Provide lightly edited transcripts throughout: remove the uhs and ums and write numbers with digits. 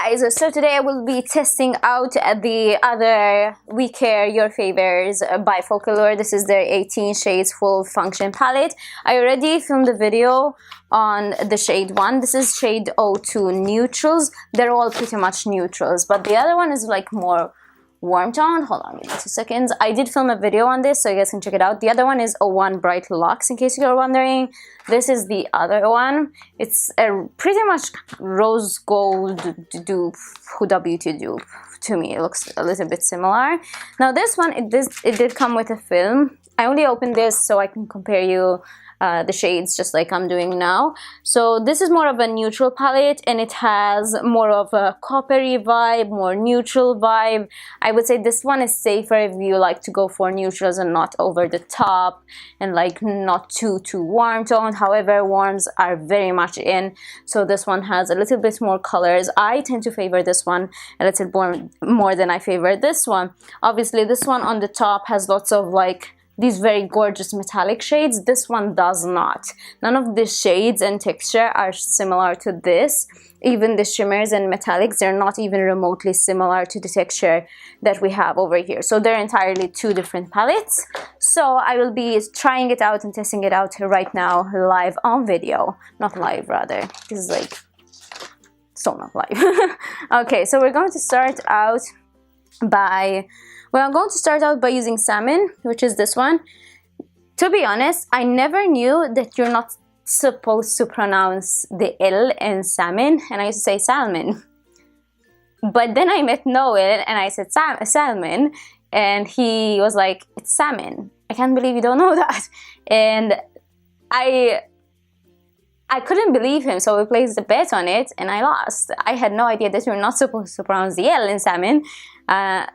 guys, so today I will be testing out the other We Care Your Favors bifocal. This is their 18 shades full function palette. I already filmed a video on the shade 1. This is shade 02 neutrals. They're all pretty much neutrals, but the other one is like more warm toned. Hold on, give me 2 seconds. I did film a video on this, so you guys can check it out. The other one is 01 Bright Luxe, in case you're wondering. This is the other one. It's a pretty much rose gold dupe, Huda Beauty dupe. To me, it looks a little bit similar. Now this one, it did come with a film. I only opened this so I can compare you the shades, just like I'm doing now. So this is more of a neutral palette, and it has more of a coppery vibe, more neutral vibe. I would say this one is safer if you like to go for neutrals and not over the top, and like not too warm toned. However, warms are very much in, so this one has a little bit more colors. I tend to favor this one a little more than I favor this one. Obviously, this one on the top has lots of like these very gorgeous metallic shades. This one does not. None of the shades and texture are similar to this. Even the shimmers and metallics, they're not even remotely similar to the texture that we have over here. So they're entirely two different palettes. So I will be trying it out and testing it out right now, live on video. Not live, rather. This is like still not live. Okay, so we're going to start out by... Well, I'm going to start out by using salmon, which is this one. To be honest, I never knew that you're not supposed to pronounce the L in salmon, and I used to say salmon. But then I met Noel, and I said salmon, and he was like, it's salmon. I can't believe you don't know that. And I couldn't believe him, so we placed a bet on it, and I lost. I had no idea that you're not supposed to pronounce the L in salmon.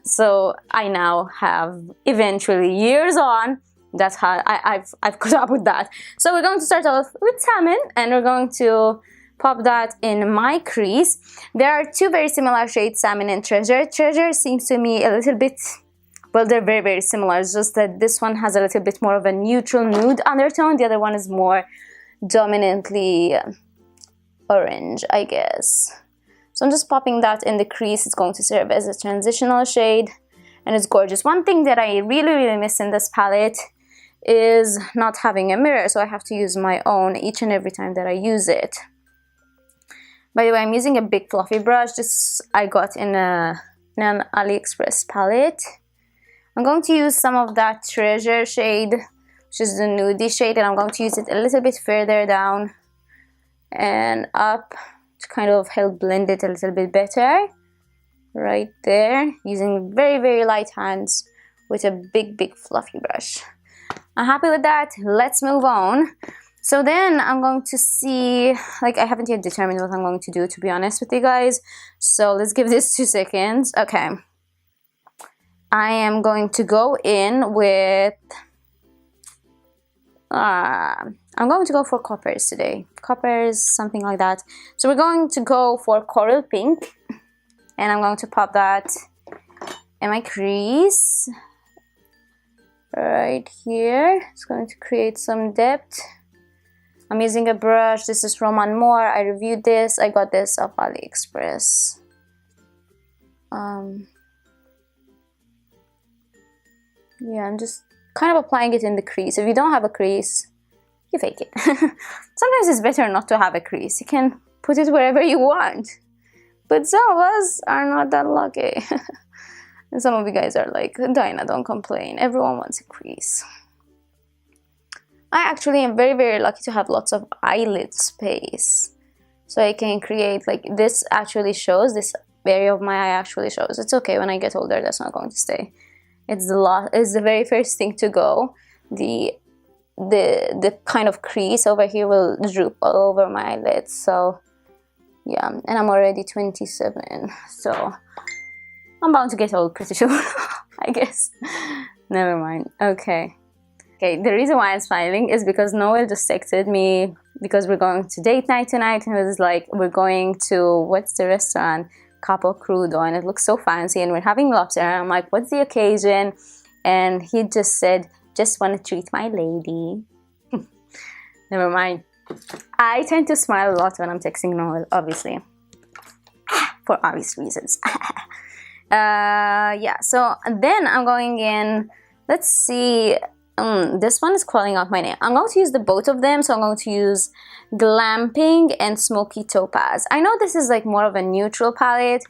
So I now have, eventually, years on, that's how I've caught up with that. So we're going to start off with salmon, and we're going to pop that in my crease. There are two very similar shades, salmon and treasure. Treasure seems to me a little bit, well, they're very similar. It's just that this one has a little bit more of a neutral nude undertone. The other one is more dominantly orange, I guess. So I'm just popping that in the crease. It's going to serve as a transitional shade, and it's gorgeous. One thing that I really miss in this palette is not having a mirror, so I have to use my own each and every time that I use it. By the way, I'm using a big fluffy brush. This I got in an AliExpress palette. I'm going to use some of that treasure shade, which is the nudie shade, and I'm going to use it a little bit further down and up to kind of help blend it a little bit better. Right there, using very light hands with a big fluffy brush. I'm happy with that. Let's move on. So then I'm going to see, like, I haven't yet determined what I'm going to do, to be honest with you guys. So let's give this 2 seconds. Okay. I am going to go in with... I'm going to go for coppers today. Coppers, something like that. So we're going to go for coral pink, and I'm going to pop that in my crease right here. It's going to create some depth. I'm using a brush. This is from Moore. I reviewed this. I got this off AliExpress. Yeah, I'm just kind of applying it in the crease. If you don't have a crease, you fake it. Sometimes it's better not to have a crease. You can put it wherever you want. But some of us are not that lucky. And some of you guys are like, Dinah, don't complain. Everyone wants a crease. I actually am very lucky to have lots of eyelid space. So I can create, like, this actually shows, this area of my eye actually shows. It's okay, when I get older, that's not going to stay. It's the very first thing to go. The kind of crease over here will droop all over my eyelids. So yeah, and I'm already 27, so I'm bound to get old pretty soon. I guess. Never mind. Okay, the reason why I'm smiling is because Noel just texted me because we're going to date night tonight, and it was like, we're going to, what's the restaurant? Capo Crudo, and it looks so fancy, and we're having lobster. And I'm like, what's the occasion? And he just said, just want to treat my lady. Never mind. I tend to smile a lot when I'm texting Noel, obviously. for obvious reasons. Yeah, so then I'm going in, let's see, this one is calling out my name. I'm going to use the both of them, so I'm going to use Glamping and Smoky Topaz. I know this is like more of a neutral palette,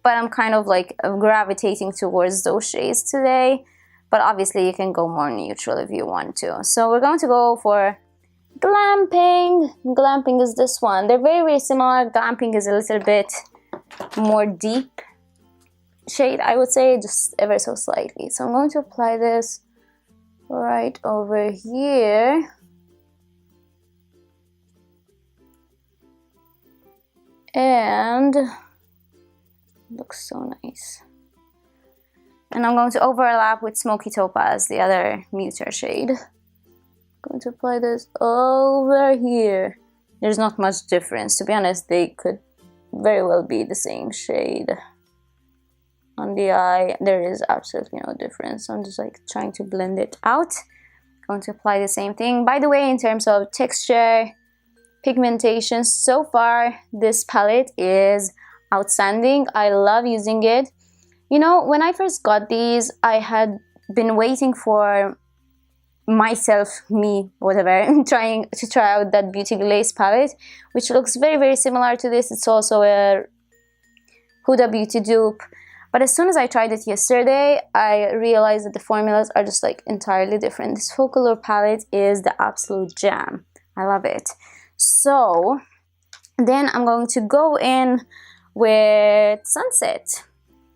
but I'm kind of like gravitating towards those shades today. But obviously you can go more neutral if you want to. So we're going to go for Glamping. Glamping is this one. They're very, very similar. Glamping is a little bit more deep shade, I would say, just ever so slightly. So I'm going to apply this right over here. And looks so nice. And I'm going to overlap with Smoky Topaz, the other muter shade. I'm going to apply this over here. There's not much difference. To be honest, they could very well be the same shade. On the eye, there is absolutely no difference. I'm just like trying to blend it out. Going to apply the same thing. By the way, in terms of texture, pigmentation, so far this palette is outstanding. I love using it. You know, when I first got these, I had been waiting for myself, me, whatever, trying to try out that Beauty Glaze palette, which looks very, very similar to this. It's also a Huda Beauty dupe. But as soon as I tried it yesterday, I realized that the formulas are just like entirely different. This Folklore palette is the absolute jam. I love it. So then I'm going to go in with Sunset.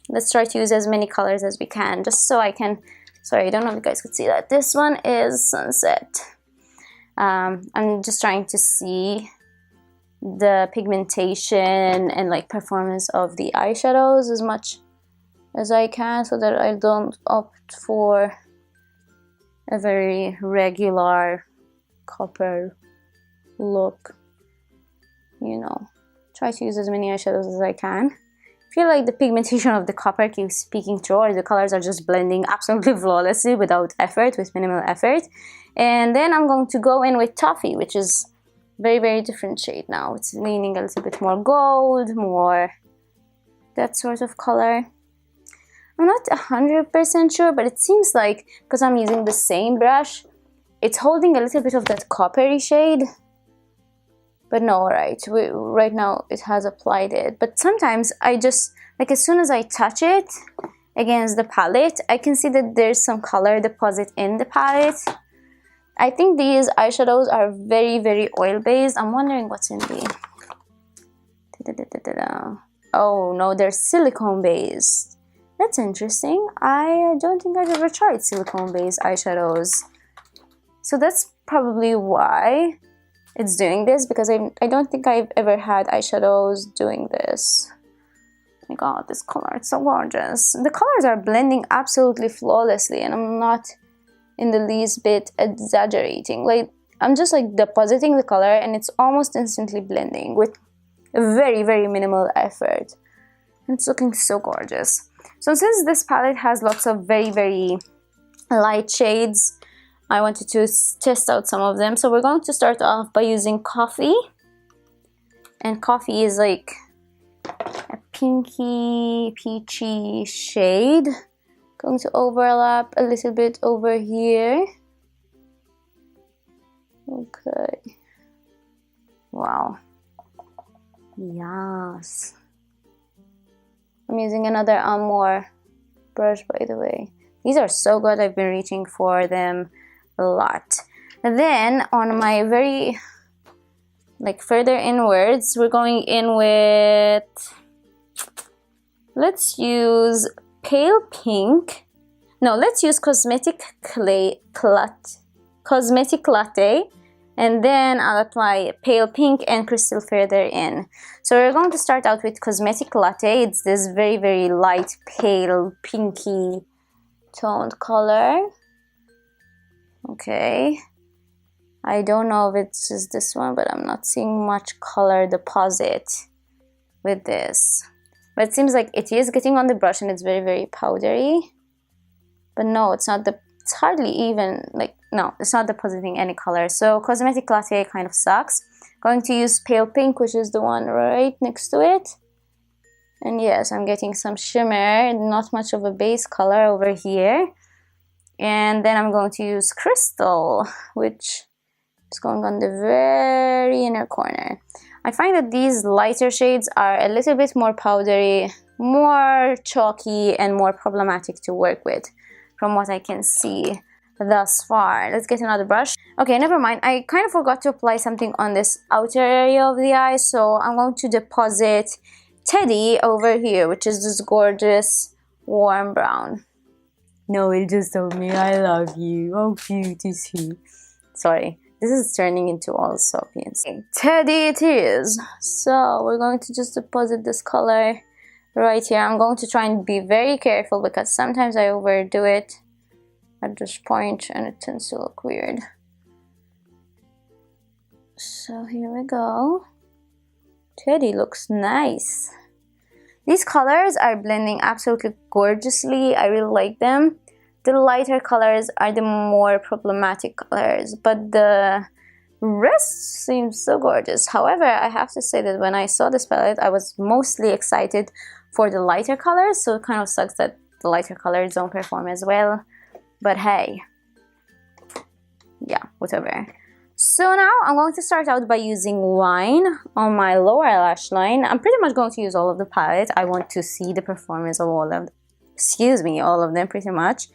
Let's try to use as many colors as we can, just so I can, sorry, I don't know if you guys could see that. This one is Sunset. I'm just trying to see the pigmentation and like performance of the eyeshadows as much as I can, so that I don't opt for a very regular copper look. You know, try to use as many eyeshadows as I can. I feel like the pigmentation of the copper keeps speaking through, or the colors are just blending absolutely flawlessly without effort, with minimal effort. And then I'm going to go in with Toffee, which is very, very different shade now. It's leaning a little bit more gold, more that sort of color. I'm not 100% sure, but it seems like, because I'm using the same brush, it's holding a little bit of that coppery shade. But no, right now it has applied it. But sometimes I just, like as soon as I touch it against the palette, I can see that there's some color deposit in the palette. I think these eyeshadows are very, very oil-based. I'm wondering what's in the... Oh no, they're silicone-based. That's interesting. I don't think I've ever tried silicone-based eyeshadows. So that's probably why it's doing this, because I don't think I've ever had eyeshadows doing this. Oh my god, this color, it's so gorgeous. The colors are blending absolutely flawlessly, and I'm not in the least bit exaggerating. Like, I'm just like depositing the color and it's almost instantly blending with very, very minimal effort. And it's looking so gorgeous. So since this palette has lots of very, very light shades, I wanted to test out some of them. So we're going to start off by using Coffee. And Coffee is like a pinky, peachy shade. Going to overlap a little bit over here. Okay. Wow. Yes. I'm using another Amore brush, by the way. These are so good. I've been reaching for them a lot. And then on my very, like further inwards, we're going in with, let's use pale pink. No, let's use Cosmetic Latte. And then I'll apply pale pink and crystal further in. So we're going to start out with Cosmetic Latte. It's this very, very light, pale, pinky toned color. Okay. I don't know if it's just this one, but I'm not seeing much color deposit with this. But it seems like it is getting on the brush and it's very, very powdery. But no, it's not it's hardly even, like, no, it's not depositing any color. So Cosmetic Latte kind of sucks. Going to use pale pink, which is the one right next to it. And yes, I'm getting some shimmer, not much of a base color over here. And then I'm going to use crystal, which is going on the very inner corner. I find that these lighter shades are a little bit more powdery, more chalky, and more problematic to work with from what I can see thus far. Let's get another brush. Okay, never mind. I kind of forgot to apply something on this outer area of the eye, so I'm going to deposit Teddy over here, which is this gorgeous warm brown. No, it just told me I love you. Oh, cute is he. Sorry, this is turning into all soapy. Teddy it is. So we're going to just deposit this color right here. I'm going to try and be very careful because sometimes I overdo it at this point and it tends to look weird. So here we go. Teddy looks nice. These colors are blending absolutely gorgeously. I really like them. The lighter colors are the more problematic colors, but the rest seems so gorgeous. However, I have to say that when I saw this palette, I was mostly excited for the lighter colors, so it kind of sucks that the lighter colors don't perform as well. But hey, yeah, whatever. So now I'm going to start out by using wine on my lower lash line. I'm pretty much going to use all of the palette. I want to see the performance of all of them pretty much.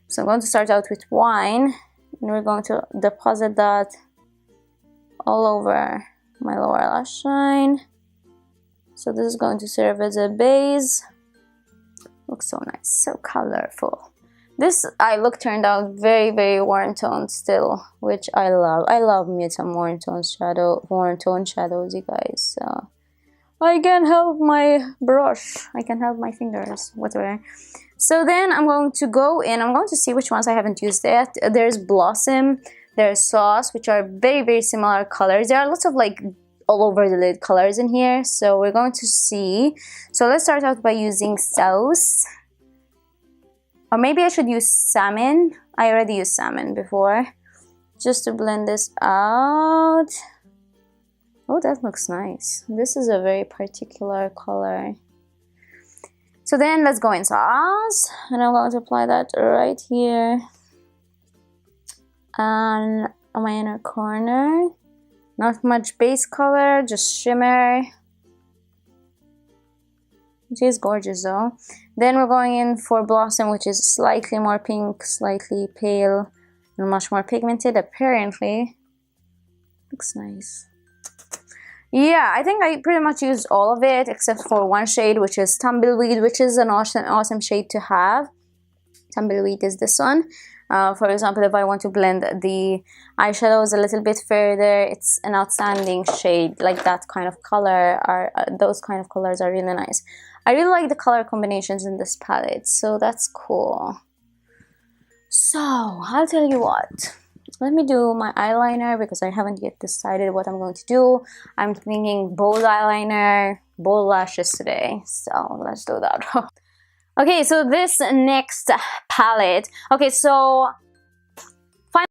So I'm going to start out with wine, and we're going to deposit that all over my lower lash line. So this is going to serve as a base. Looks so nice, so colorful. This eye look turned out very, very warm toned still, which I love. I love me some warm tone shadows, you guys. So I can help my brush. I can help my fingers, whatever. So then I'm going to go in. I'm going to see which ones I haven't used yet. There's Blossom, there's Sauce, which are very, very similar colors. There are lots of like all over the lid colors in here. So we're going to see. So let's start out by using Sauce. Or maybe I should use Salmon. I already used Salmon before. Just to blend this out. Oh, that looks nice. This is a very particular color. So then let's go in Sauce. And I'm going to apply that right here. And on my inner corner. Not much base color, just shimmer. It is gorgeous though. Then we're going in for Blossom, which is slightly more pink, slightly pale, and much more pigmented apparently. Looks nice. Yeah, I think I pretty much used all of it except for one shade, which is Tumbleweed, which is an awesome shade to have. Tumbleweed is this one. For example, if I want to blend the eyeshadows a little bit further, it's an outstanding shade. Like that kind of color, those kind of colors are really nice. I really like the color combinations in this palette, so that's cool. So I'll tell you what. Let me do my eyeliner because I haven't yet decided what I'm going to do. I'm thinking bold eyeliner, bold lashes today. So let's do that. Okay, so this next palette. Okay, so